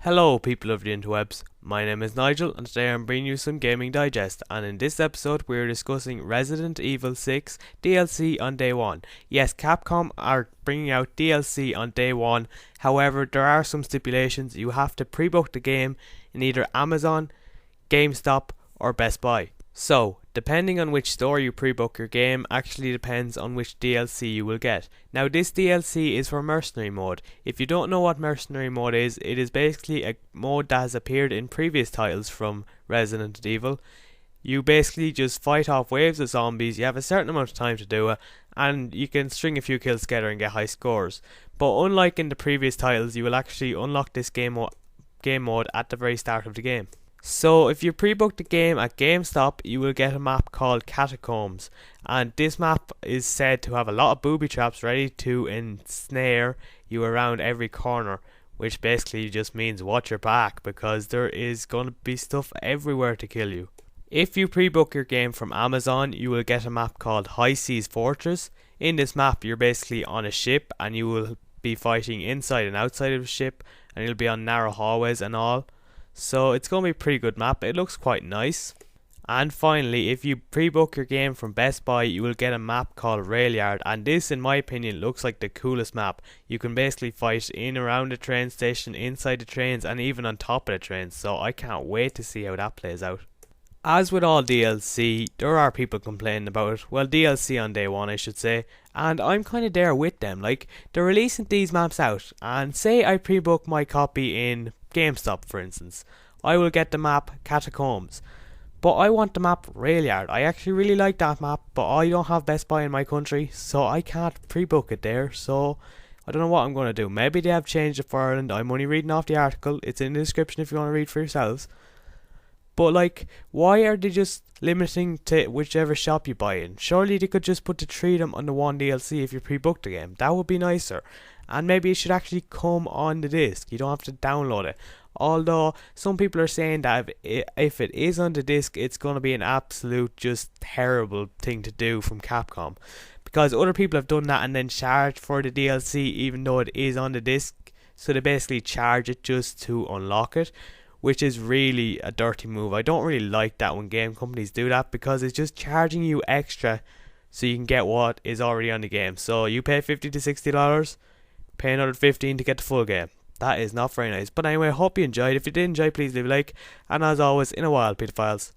Hello people of the interwebs, my name is Nigel and today I'm bringing you some Gaming Digest, and in this episode we are discussing Resident Evil 6 DLC on day 1. Yes, Capcom are bringing out DLC on day 1, however there are some stipulations. You have to pre-book the game in either Amazon, GameStop or Best Buy. So, depending on which store you pre-book your game actually depends on which DLC you will get. Now this DLC is for Mercenary mode. If you don't know what Mercenary mode is, it is basically a mode that has appeared in previous titles from Resident Evil. You basically just fight off waves of zombies, you have a certain amount of time to do it, and you can string a few kills together and get high scores. But unlike in the previous titles, you will actually unlock this game mode at the very start of the game. So if you pre-book the game at GameStop, you will get a map called Catacombs, and this map is said to have a lot of booby traps ready to ensnare you around every corner, which basically just means watch your back because there is going to be stuff everywhere to kill you. If you pre-book your game from Amazon, you will get a map called High Seas Fortress. In this map you're basically on a ship and you will be fighting inside and outside of the ship, and you'll be on narrow hallways and all. So it's going to be a pretty good map. It looks quite nice. And finally, if you pre-book your game from Best Buy, you will get a map called Railyard, and this in my opinion looks like the coolest map. You can basically fight in around the train station, inside the trains, and even on top of the trains, so I can't wait to see how that plays out. As with all DLC, there are people complaining about it. Well, DLC on day 1 I should say, and I'm kind of there with them. Like, they're releasing these maps out, and say I pre-book my copy in GameStop for instance, I will get the map Catacombs, but I want the map Railyard. I actually really like that map, but I don't have Best Buy in my country, so I can't pre-book it there. So I don't know what I'm going to do. Maybe they have changed it for Ireland. I'm only reading off the article, it's in the description if you want to read for yourselves. But like, why are they just limiting to whichever shop you buy in? Surely they could just put the 3 of them on the one DLC if you pre-booked the game. That would be nicer. And maybe it should actually come on the disc. You don't have to download it. Although some people are saying that if it is on the disc, it's going to be an absolute just terrible thing to do from Capcom, because other people have done that and then charged for the DLC even though it is on the disc. So they basically charge it just to unlock it, which is really a dirty move. I don't really like that when game companies do that, because it's just charging you extra so you can get what is already on the game. So you pay $50 to $60, pay another $15 to get the full game. That is not very nice. But anyway, I hope you enjoyed. If you did enjoy, please leave a like. And as always, in a while, pedophiles.